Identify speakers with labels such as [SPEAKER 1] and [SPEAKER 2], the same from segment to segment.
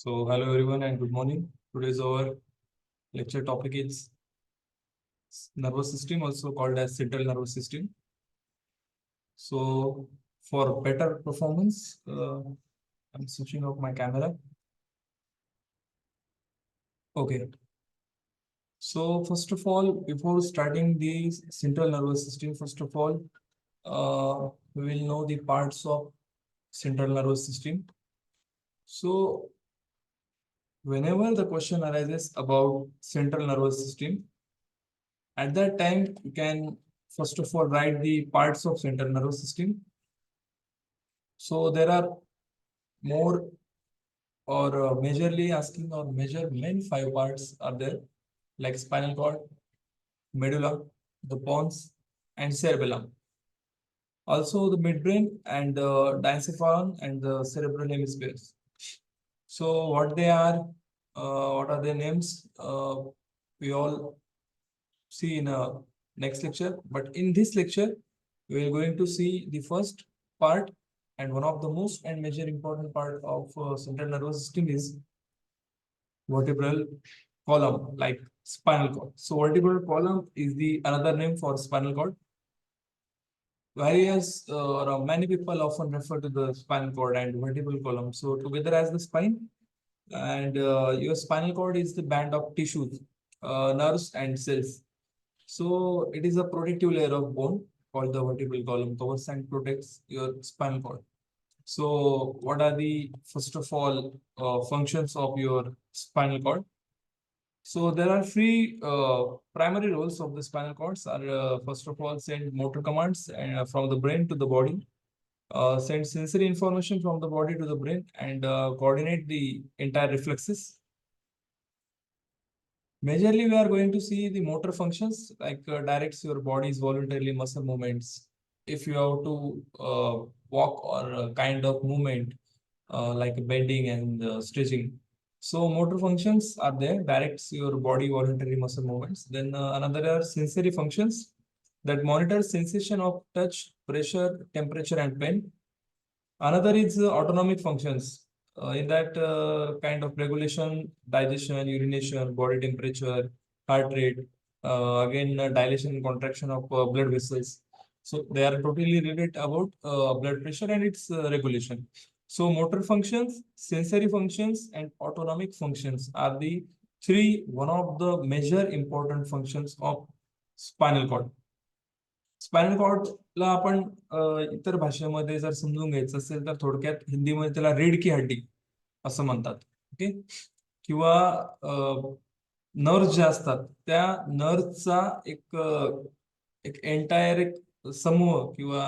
[SPEAKER 1] So, hello everyone and good morning. Today's our lecture topic is nervous system, also called as central nervous system. So, for better performance, I'm switching off my camera. Okay. So, first of all, before starting the central nervous system, first of all, we will know the parts of central nervous system. So, whenever the question arises about central nervous system, at that time, you can first of all write the parts of central nervous system. So there are more or majorly asking or major main five parts are there, like spinal cord, medulla, the pons, and cerebellum. Also the midbrain and the diencephalon and the cerebral hemispheres. So what are their names? We all see in a next lecture. But in this lecture, we are going to see the first part and one of the most and major important part of central nervous system is vertebral column, like spinal cord. So vertebral column is the another name for spinal cord. Various or many people often refer to the spinal cord and vertebral column. So together as the spine, and your spinal cord is the band of tissues, nerves, and cells. So it is a protective layer of bone called the vertebral column, covers and protects your spinal cord. So what are the first of all functions of your spinal cord? So there are three primary roles of the spinal cords. Are first of all send motor commands from the brain to the body, send sensory information from the body to the brain, and coordinate the entire reflexes. Majorly, we are going to see the motor functions like directs your body's voluntarily muscle movements. If you have to walk or kind of movement like bending and stretching. So motor functions are there, directs your body voluntary muscle movements. Then another are sensory functions that monitor sensation of touch, pressure, temperature, and pain. Another is autonomic functions. In that kind of regulation, digestion, urination, body temperature, heart rate, again dilation and contraction of blood vessels. So they are totally related about blood pressure and its regulation. So motor functions, sensory functions, and autonomic functions are the one of the major important functions of spinal cord. Spinal कॉर्डला आपण इतर भाषेमध्ये जर समजून घ्यायचं असेल तर थोडक्यात हिंदीमध्ये त्याला रेड की हड्डी असं म्हणतात. ओके. किंवा नर्व्ह ज्या असतात त्या नर्व्हचा एक एंटायर एक समूह किंवा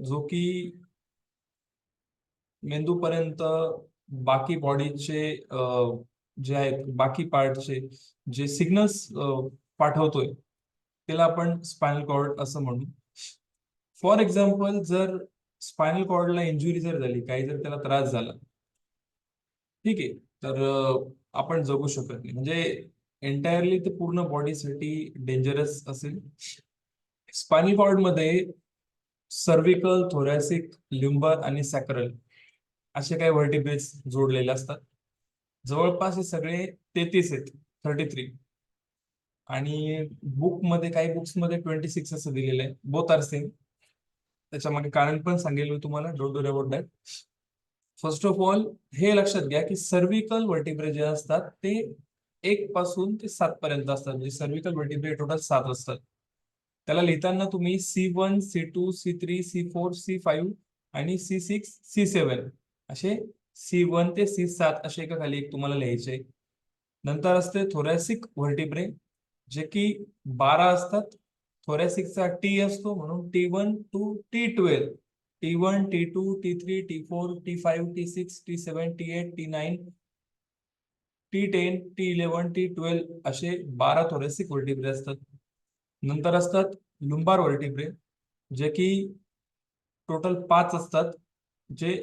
[SPEAKER 1] जो की मेंदूपर्यंत बाकी बॉडीचे जे आहेत बाकी पार्टचे जे सिग्नल्स पाठवतोय त्याला आपण स्पायनल कॉर्ड असं म्हणू. फॉर एक्झाम्पल जर स्पायनल कॉर्डला इंजुरी जर झाली, काही जर त्याला त्रास झाला, ठीक आहे, तर आपण जगू शकत नाही. म्हणजे एंटायरली ते पूर्ण बॉडीसाठी डेंजरस असेल. स्पायनल कॉर्ड मध्ये सर्व्हिकल, थोरॅसिक, लिंबर आणि सॅक्रल असे काही व्हर्टिब्रेट्स जोडलेले असतात. जवळपास हे सगळे 33 आहेत, 33. आणि बुकमध्ये काही बुक्समध्ये 26 असं दिलेलं आहे. Both are same. त्याच्यामागे कारण पण सांगेल मी तुम्हाला. Don't worry about that. First of all हे लक्षात घ्या की सर्व्हिकल व्हर्टिब्रे जे असतात ते 1 पासून ते 7 पर्यंत असतात. म्हणजे सर्व्हिकल व्हर्टिब्रे टोटल 7 असतात. त्याला लिहिताना तुम्ही C1, C2, C3, C4, C5 आणि C6, C7 असे C1 ते C7 असे एका खाली एक तुम्हाला लिहायचे. नंतर असते थोरॅसिक व्हर्टिब्रे जे की 12 असतात. थोरॅसिकचा T असतो म्हणून T1 to T12, T1, T2, T3, T4, T5, T6, T7, T8, T9, T10, T11, T12 असे 12 थोरॅसिक व्हर्टिब्रे असतात. नंतर असतात लुंबार व्हर्टिब्रे जे की टोटल 5 असतात, जे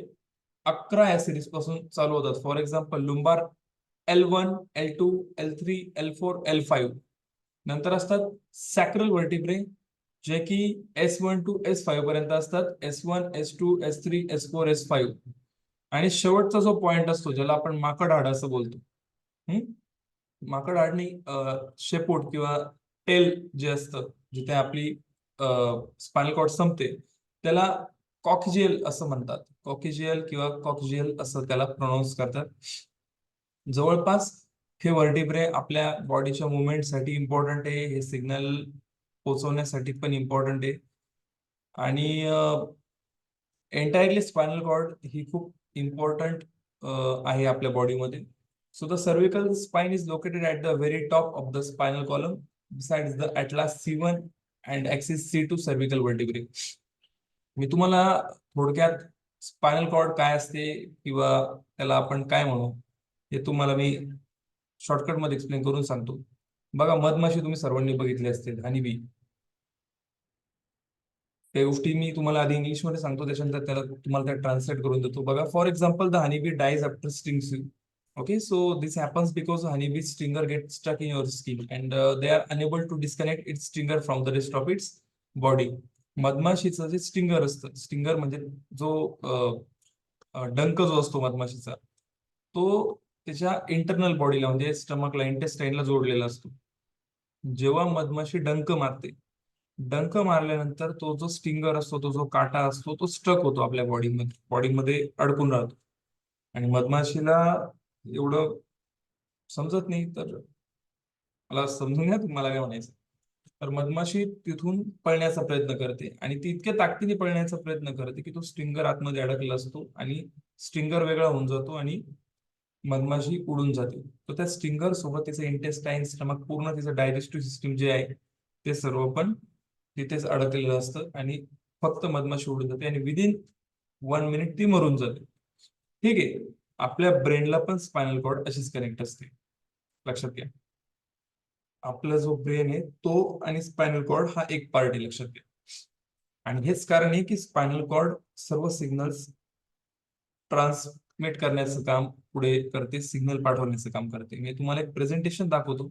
[SPEAKER 1] 11 या सिरीज पासून चालू होतात. For example lumbar L1, L2, L3, L4, L5. नंतर असतात सॅक्रल व्हर्टिब्रे जे की S1 to S5 पर्यंत असतात. S1, S2, S3, S4, S5. आणि शेवटचा जो पॉइंट असतो ज्याला आपण माकड हाड असं बोलतो. माकड हाडनी शेपूट किंवा टेल जे असतं जिथे आपली स्पायनल कॉर्ड संपते त्याला कॉक्सियल असं म्हणतात. कॉक्सियल किंवा कॉक्सियल असं त्याला प्रोनाऊन्स करतात. जवळपास हे वर्टिब्रे आपल्या बॉडीच्या मुवमेंटसाठी इम्पॉर्टंट आहे, हे सिग्नल पोहोचवण्यासाठी पण इम्पॉर्टंट आहे. आणि एंटायरली स्पायनल कॉर्ड ही खूप इम्पॉर्टंट आहे आपल्या बॉडीमध्ये. So the cervical spine is located at the very top of the spinal column besides the atlas C1 and axis C2 cervical vertebrae. मी तुम्हाला थोडक्यात स्पायनल कॉर्ड काय असते किंवा त्याला आपण काय म्हणू हे तुम्हाला मी शॉर्टकट मध्ये एक्सप्लेन करून सांगतो. बघा, मधमाशी तुम्ही सर्वांनी बघितले असतील, हनी बी. त्या गोष्टी मी तुम्हाला आधी इंग्लिश मध्ये सांगतो, त्याच्यानंतर त्याला तुम्हाला त्या ट्रान्सलेट करून देतो. बघा, for example the honey bee dies after stings you. Okay, so this happens because honeybee stinger gets stuck in your skin and they are unable to disconnect its stinger from the rest of its body. मधमाशीचं जे stinger असतं, stinger म्हणजे जो डंक जो असतो मधमाशीचा, तो त्याच्या internal बॉडीला म्हणजे स्टमकला, इंटेस्टाईनला जोडलेला असतो. जेव्हा मधमाशी डंक मारते, डंक मारल्यानंतर तो जो स्टिंगर असतो, तो जो काटा असतो, तो स्टक होतो आपल्या बॉडीमध्ये अडकून राहतो. आणि मधमाशीला एवढं समजत नाही, तर मला समजून घ्या तुम्हाला काय म्हणायचं. तर मधमाशी तिथून पळण्याचा प्रयत्न करते आणि ती इतक्या ताकदीने पळण्याचा प्रयत्न करते की तो स्टिंगर आतमध्ये अडकला असतो आणि स्टिंगर वेगळा होऊन जातो आणि मधमाशी उडून जाते. तर त्या स्टिंगर सोबत तिचं इंटेस्टाईन, स्टमक, पूर्ण तिचं डायजेस्टिव्ह सिस्टीम जे आहे ते सर्व पण तिथेच अडकलेलं असतं आणि फक्त मधमाशी उडून जाते आणि विदिन 1 मिनिट ती मरून जाते. ठीक आहे. आपल्या ब्रेनला पण स्पायनल कॉर्ड अशीच कनेक्ट असते, लक्षात घ्या. आपला जो ब्रेन आहे तो आणि स्पायनल कॉर्ड हा एक पार्ट आहे, लक्षात घ्या. आणि हेच कारण आहे की स्पायनल कॉर्ड सर्व सिग्नल्स ट्रान्समिट करण्याचं काम पुढे करते, सिग्नल पाठवण्याचं काम करते. मी तुम्हाला एक प्रेझेंटेशन दाखवतो.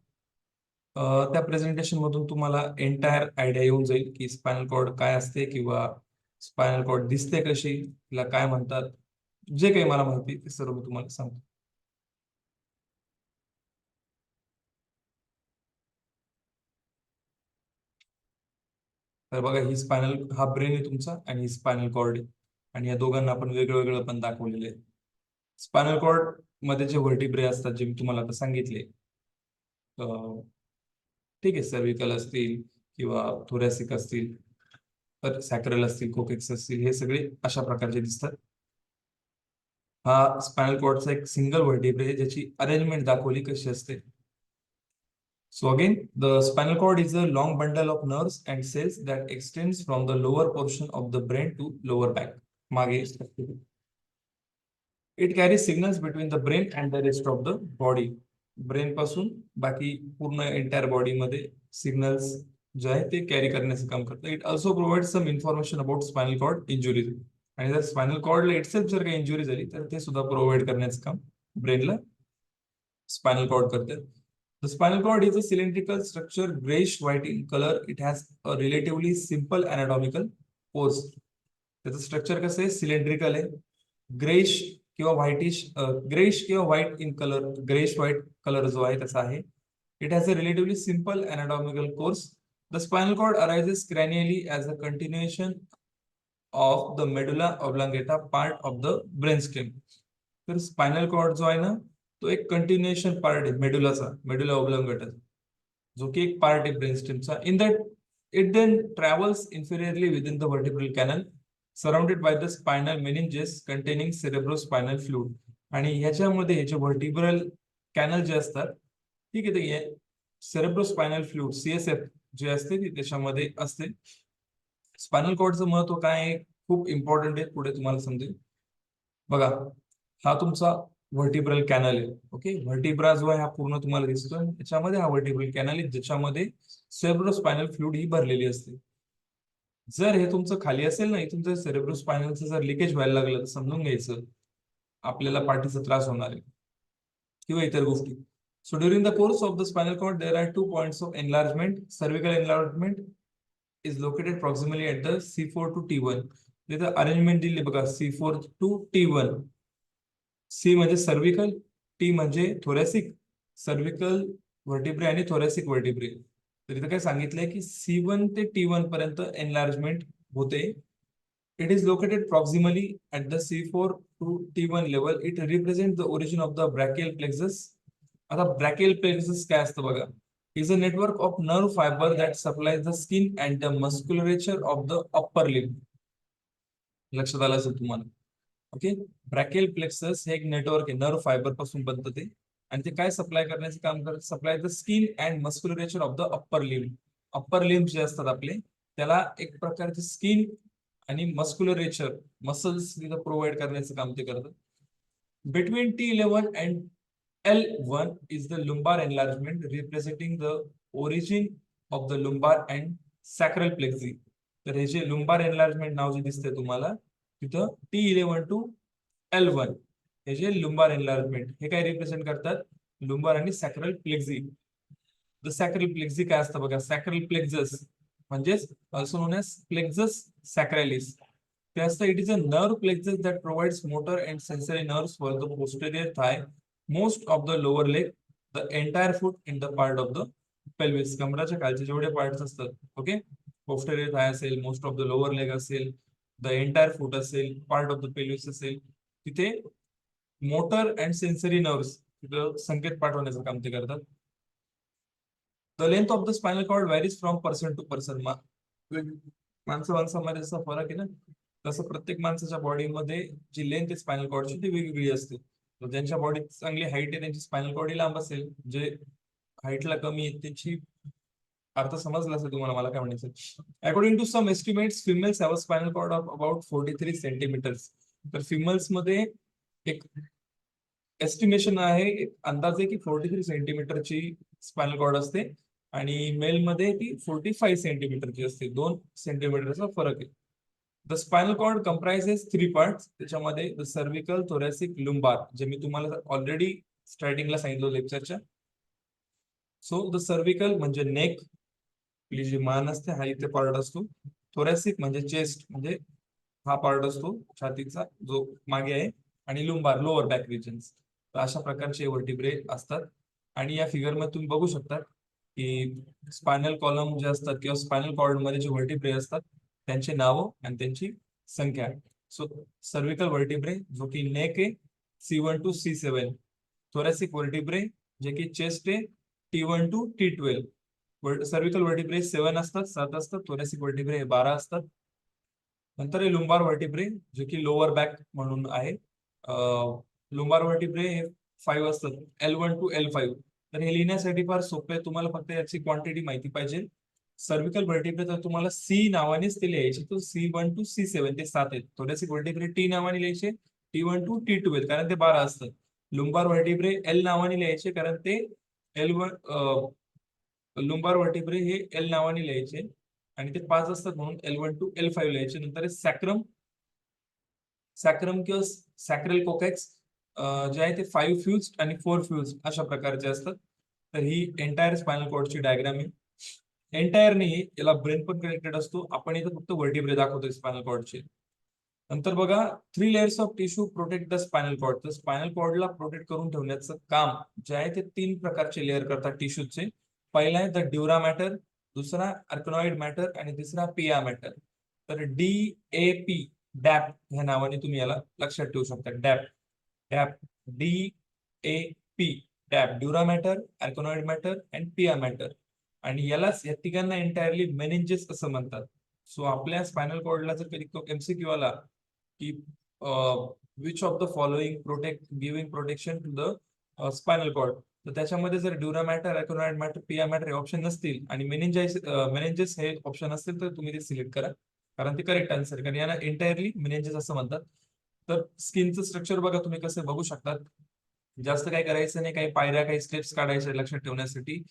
[SPEAKER 1] त्या प्रेझेंटेशन मधून तुम्हाला एंटायर आयडिया येऊन जाईल की स्पायनल कॉर्ड काय असते किंवा स्पायनल कॉर्ड दिसते कशी, तिला काय म्हणतात. जे काही मला माहिती ते सर्व मी तुम्हाला सांगतो. तर बघा, ही स्पायनल, हा ब्रेन आहे तुमचा आणि ही स्पायनल कॉर्ड आहे. आणि या दोघांना आपण वेगळं वेगळं पण दाखवलेलं आहे. स्पायनल कॉर्ड मध्ये जे व्हर्टिब्रे असतात जे मी तुम्हाला आता सांगितले, ठीक आहे, सर्विकल असतील किंवा थोरॅसिक असतील, तर सॅक्रल असतील, कोकेक्स असतील, हे सगळे अशा प्रकारचे दिसतात. हा स्पायनल कॉर्डचा एक सिंगल व्हर्टिब्रे आहे ज्याची अरेंजमेंट दाखवली कशी असते. So again, the spinal cord is a long bundle of nerves and cells that extends from the lower portion of the brain to lower back. मागे. It carries signals between the brain and the rest of the body. Brain पासून बाकी पूर्ण entire body मध्ये signals जे आहे ते carry करण्याचं काम करतं. It also provide some information about spinal cord injuries. आणि जर स्पायनल कॉर्डला इटसेल्फ जर काही इंजुरी झाली तर ते सुद्धा प्रोव्हाइड करण्याचं काम ब्रेनला स्पायनल कॉर्ड करते. The spinal cord is a cylindrical structure, grayish white in color. It has a relatively simple anatomical pose. त्याचं स्ट्रक्चर कसं आहे, सिलेंड्रिकल आहे, ग्रेइश किंवा व्हाईटिश, ग्रेइश किंवा white in colour, greyish white colour जो आहे त्याचा आहे. It has a relatively simple anatomical course. The spinal cord arises cranially as a continuation of the medulla oblongata part of the brainstem. तर spinal cord जो आहे ना, तो एक कंटिन्युएशन पार्ट आहे मेडुलाचा, मेडुला ओब्लॉंगेटा, जो की एक पार्ट आहे ब्रेनस्टेमचा. In that it then travels inferiorly within the vertebral canal surrounded by the spinal meninges containing cerebrospinal fluid. आणि ह्याच्यामध्ये हे जे व्हर्टिब्रल कॅनल जे असतात, ठीक आहे, ते सेरेब्रोस्पायनल फ्लुइड, CSF जे असते ती त्याच्यामध्ये असते. स्पायनल कॉर्डचं महत्व काय आहे, खूप इम्पॉर्टंट आहे, पुढे तुम्हाला समजेल. बघा, हा तुमचा व्हर्टिब्रल कॅनल आहे. ओके, व्हर्टिब्रा जो आहे हा पूर्ण तुम्हाला दिसतोय, त्याच्यामध्ये हा व्हर्टिब्रल कॅनल आहे ज्याच्यामध्ये सेरेब्रोस्पायनल फ्लुइड ही भरलेली असते. जर हे तुमचं खाली असेल ना, इथून जर सेरेब्रोस्पायनलचं जर लिकेज व्हायला लागलं तर समजून घ्यायचं आपल्याला पाठीचा त्रास होणार आहे किंवा इतर गोष्टी. So during the course of the spinal cord there are 2 points of enlargement. Cervical enlargement is located proximally at the C4 to T1. तिथं अरेंजमेंट दिली बघा, C4 to T1. सी म्हणजे सर्व्हिकल, टी म्हणजे थोरॅसिक, सर्व्हिकल व्हर्टिब्रे आणि थोरॅसिक व्हर्टिब्रे. तर इथं काय सांगितलंय की C1 ते T1 पर्यंत एनलार्जमेंट होते. It is located proximally at the C4 to T1 level. It represent the origin of the brachial plexus. आता ब्रॅकियल प्लेक्झस काय असतं बघा, is a network of nerve fibre that supplies the skin and the musculature of the upper limb. लक्षात आलं असेल तुम्हाला. Okay, ब्रॅकियल plexus हे एक नेटवर्क आहे, नर्व फायबर पासून बनतं ते. आणि ते काय सप्लाय करण्याचं काम करत, supply the skin and musculature of the upper limb. Upper limb जे असतात आपले, त्याला एक प्रकारचे स्किन आणि मस्क्युलरेचर मसल्स तिथं प्रोव्हाइड करण्याचं काम ते करतं. Between T11 and L1 is the lumbar enlargement representing the origin of the lumbar and sacral plexi. तर हे जे लुंबार एनलार्जमेंट नाव जे दिसतंय तुम्हाला तिथं T11 टू L1 हे जे लुंबार एनलार्जमेंट हे काय रिप्रेझेंट करतात, लुंबार आणि सॅक्रल प्लेक्झी. द सॅक्रल प्लेक्झी काय असतं बघा, सॅक्रल प्लेक्झस म्हणजेच also known as plexus sacralis. ते असतं, it is a nerve plexus that provides motor and sensory nerves for the posterior thigh, most of the lower leg, the entire foot in the part of the pelvis. कमराच्या खालचे जेवढे parts असतात, okay, posterior thigh असेल, most of the lower leg असेल, the entire foot असेल, part of the pelvis असेल, तिथे motor and sensory nerves तिथं संकेत पाठवण्याचं काम ते करतात. The length of the spinal cord varies from person to person. माणसं माणसामध्ये जसा फरक आहे ना, तसं प्रत्येक माणसाच्या बॉडीमध्ये जी लेंथ आहे स्पायनल कॉर्डची ती वेगवेगळी असते. तर ज्यांच्या बॉडीत चांगली हाईट आहे त्यांची स्पायनल कॉर्ड लांब असेल, जे हाईटला कमी आहे त्यांची, अर्थ समजला असेल तुम्हाला मला काय म्हणायचं. According to some estimates females have a spinal cord of about 43 centimetres. तर फिमेल्स मध्ये एक एस्टिमेशन आहे, एक अंदाज आहे की 43 सेंटीमीटरची स्पायनल कॉर्ड असते आणि मेल मध्ये ती 45 सेंटीमीटरची असते. 2 सेंटीमीटरचा फरक आहे. The spinal cord comprises 3 parts. त्याच्यामध्ये द सर्व्हिकल, थोरॅसिक, लुंबार, जे मी तुम्हाला ऑलरेडी स्टार्टिंगला सांगितलं लेक्चरच्या. सो द सर्व्हिकल म्हणजे नेक, आपली जी मान असते हा इथे पार्ट असतो. थोरॅसिक म्हणजे चेस्ट, म्हणजे हा पार्ट असतो छातीचा जो मागे आहे. आणि लुंबार लोअर बॅक रिजन्स. तर अशा प्रकारचे वर्टिब्रे असतात. आणि या फिगर मध्ये तुम्ही बघू शकता की स्पायनल कॉलम जे असतात किंवा स्पायनल कॉर्ड मध्ये जे वर्टिब्रे असतात त्यांचे नाव आणि त्यांची संख्या. सो सर्व्हिकल वर्टिब्रे जो की नेक आहे C1 to C7, thoracic vertebrae जे की चेस्ट आहे T1 टू T12, सर्व्हिकल वर्टिब्रे 7 असतात, 7 असतात, थोरॅसिक वर्टिब्रे 12 असतात. नंतर हे लुंबार वर्टिब्रे जे की लोअर बॅक म्हणून आहे. लुंबार वर्टिब्रे हे 5 असतात, L1 टू L5. तर हे लिहिण्यासाठी फार सोपे आहे, तुम्हाला फक्त याची क्वांटिटी माहिती पाहिजे. सर्व्हिकल वर्टिब्रे तर तुम्हाला सी नावानेच ते लिहायचे, तो C1 टू C7 ते 7 आहेत. थोरॅसिक वर्टिब्रे टी नावाने लिहायचे, T1 टू T12 कारण ते 12 असतात. लुंबार वर्टिब्रे एल नावाने लिहायचे कारण ते L1, लुंबार वर्टिब्रे हे एल नावाने लिहायचे आणि ते 5 असतात म्हणून L1 टू L5 लिहायचे. नंतर सॅक्रम, सॅक्रम किंवा सॅक्रल कोकॅक्स जे आहे ते 5 फ्यूज आणि 4 फ्यूज अशा प्रकारचे असतात. तर ही एंटायर स्पायनल कॉर्डची डायग्राम आहे. एंटायर नाही, याला ब्रेन पण कनेक्टेड असतो. आपण इथं फक्त वर्टिब्रे दाखवतोय स्पायनल कॉर्डचे. नंतर बघा, 3 layers of tissue protect the spinal cord. तर स्पायनल कॉर्डला प्रोटेक्ट करून ठेवण्याचं काम जे आहे ते 3 प्रकारचे लेअर करतात टिश्यूचे. पहिला आहे द ड्युरा मॅटर, दुसरा अर्कनॉइड मॅटर आणि तिसरा पिया मॅटर. तर DAP, डॅप ह्या नावाने तुम्ही याला लक्षात ठेवू शकता. डॅप, डॅप, DAP, डॅप, ड्युरा mater, arachnoid matter and पिया मॅटर. आणि यालाच या तिघांना एंटायरली मेनिंजेस असं म्हणतात. सो आपल्या स्पायनल कॉर्डला जर कधी MCQ आला की which of the following protect giving protection to the spinal cord, तर त्याच्यामध्ये जर dura mater, arachnoid mater, pia mater हे ऑप्शन नसतील आणि मेनिंजेस हे ऑप्शन असतील तर तुम्ही ते सिलेक्ट करा, कारण ते करेक्ट आन्सर आहे. कारण याला एंटायरली मेनिंजेस असं म्हणतात. तर स्किनचं स्ट्रक्चर बघा तुम्ही कसं बघू शकतात. जास्त काही करायचं नाही, काही पायऱ्या, काही स्टेप्स काढायचे लक्षात ठेवण्यासाठी.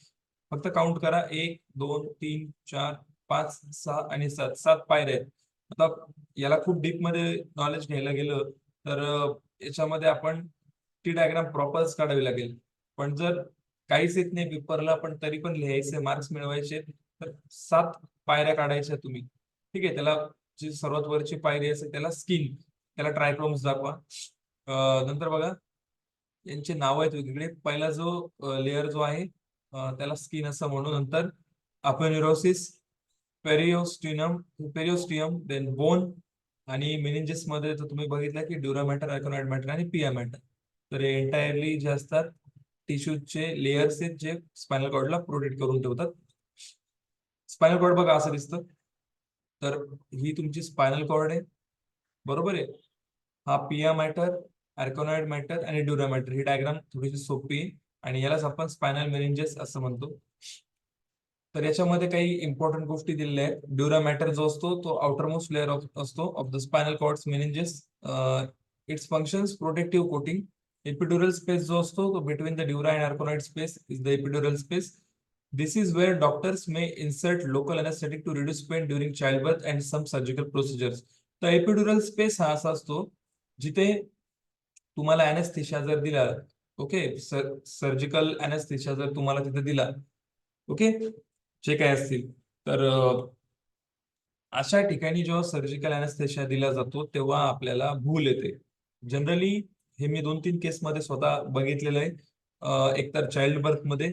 [SPEAKER 1] फक्त काउंट करा, 1 2 3 4 5 6 आणि 7, 7 पायऱ्या आहेत. आता याला खूप डीप मध्ये नॉलेज घ्यायला गेलं तर याच्यामध्ये आपण ती डायग्राम प्रॉपरच काढावी लागेल. पण जर काहीच येत नाही पेपरला पण तरी पण लिहायचे, मार्क्स मिळवायचे, तर 7 पायऱ्या काढायच्या तुम्ही. ठीक आहे. त्याला जी सर्वात वरची पायरी असेल त्याला स्किन, त्याला ट्रायक्रोम्स दाखवा. नंतर बघा यांचे नाव आहेत वेगवेगळे. पहिला जो लेअर जो आहे त्याला स्किन असं म्हणू. नंतर अपोन्युरोसिस, पेरिओस्टियम, देन बोन, आणि मेनिंजेस मध्ये तर तुम्ही बघितलं की ड्युरा मॅटर, अॅकोनॉइड मॅटर आणि पिया मॅटर. तर हे एंटायरली जे असतात टिश्यूचे लेयर्स आहेत जे स्पायनल कॉर्डला प्रोटेक्ट करून ठेवतात. स्पायनल कॉर्ड बघा असं दिसतं. तर ही तुमची स्पायनल कॉर्ड आहे, बरोबर आहे. हा पिया मॅटर, अॅर्कॉनॉइड मॅटर आणि ड्युरा मॅटर. ही डायग्राम थोडीशी सोपी आहे आणि यालाच आपण स्पायनल मेनिंजेस असं म्हणतो. तर याच्यामध्ये काही इम्पॉर्टंट गोष्टी दिलेल्या आहेत. ड्युरा मॅटर जो असतो तो आउटर मोस्ट लेअर असतो of the spinal cords meninges. Its functions protective coating. Epidural space जो असतो तो between the dura and arachnoid space is the epidural space. This is where doctors may insert local anesthetic to reduce pain during childbirth and some surgical procedures. तर epidural space हा असा असतो जिथे तुम्हाला anaesthesia जर दिला, ओके, सर्जिकल अॅनेस्थेशिया जर तुम्हाला तिथे दिला, ओके, जे काय असतील, तर अशा ठिकाणी जेव्हा सर्जिकल अॅनेस्थेशिया दिला जातो तेव्हा आपल्याला भूल येते. जनरली हे मी 2-3 केसमध्ये स्वतः बघितलेलं आहे. एकतर चाइल्ड बर्थ मध्ये,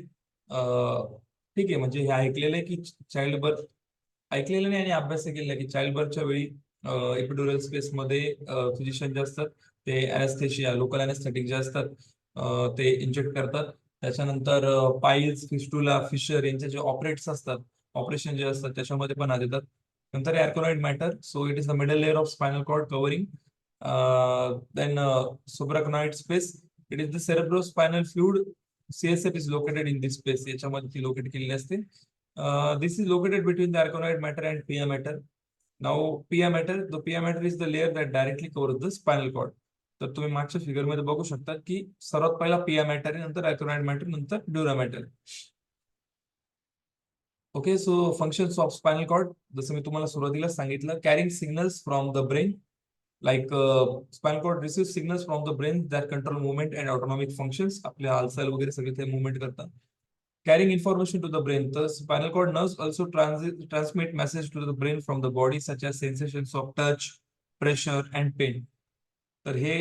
[SPEAKER 1] ठीक आहे, म्हणजे हे ऐकलेलं आहे की चाइल्ड बर्थ, ऐकलेलं नाही आणि अभ्यास केलेला आहे की चाइल्ड बर्थच्या वेळी एपिड्युरल स्पेस मध्ये फिजिशियन जे असतात ते अॅनेस्थेशिया, लोकल अॅनेस्थेटिक जे असतात ते इंजेक्ट करतात. त्याच्यानंतर पाईल्स, फिस्टुला, फिशर यांचे जे ऑपरेट्स असतात, ऑपरेशन जे असतात त्याच्यामध्ये पण देतात. नंतर arachnoid matter, so it is the middle layer of spinal cord covering. Then subarachnoid space, it is the cerebrospinal fluid. CSF is located in this space. याच्यामध्ये ती लोकेट केलेली असते. This is located between the arachnoid matter and pia matter. Now, the pia matter is the layer that directly covers the spinal cord. तर तुम्ही मागच्या figure मध्ये बघू शकता की सर्वात पहिला पिया मॅटर आहे, नंतर अॅक्रोनॉइड मॅटर, नंतर dura matter. Okay, so functions of spinal cord, जसं मी तुम्हाला सुरुवातीला सांगितलं, carrying signals from the brain. Like spinal cord receives signals from the brain that control movement and autonomic functions. आपल्या हालचाल वगैरे सगळे ते movement करतात. Carrying information to the brain. The spinal cord nerves also transmit message to the brain from the body, such as sensations of touch, pressure, and pain. तर हे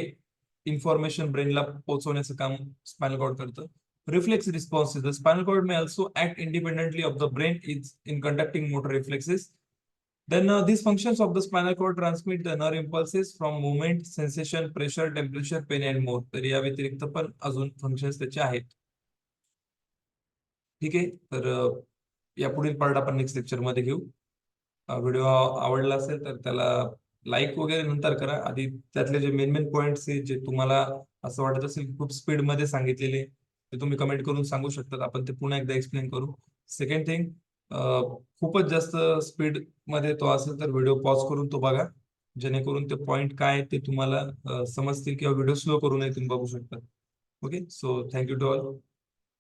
[SPEAKER 1] information ब्रेनला पोहोचवण्याचं काम स्पायनल कॉर्ड करतं. Reflex responses. The spinal cord may also act independently of the brain in conducting motor reflexes. Then these functions of the spinal cord transmit the nerve impulses from movement, sensation, pressure, temperature, pain and more. तर या व्यतिरिक्त पण अजून functions त्याचे आहेत. ठीक आहे, तर या पुढील पार्ट आपण नेक्स्ट लेक्चर मध्ये घेऊ. व्हिडिओ आवडला असेल तर त्याला लाईक वगैरे नंतर करा. आधी त्यातले जे मेन पॉइंट्स आहेत जे तुम्हाला असं वाटत असेल खूप स्पीड मध्ये सांगितलेले, ते तुम्ही कमेंट करून सांगू शकतात. आपण ते पुन्हा एकदा एक्सप्लेन करू. सेकंड थिंग, खूपच जास्त स्पीड मध्ये तो असेल तर व्हिडिओ पॉज करून तो बघा, जेणेकरून ते पॉइंट काय ते तुम्हाला समजतील, किंवा व्हिडिओ स्लो करूनही तुम्ही बघू शकता. Okay, so thank you to all.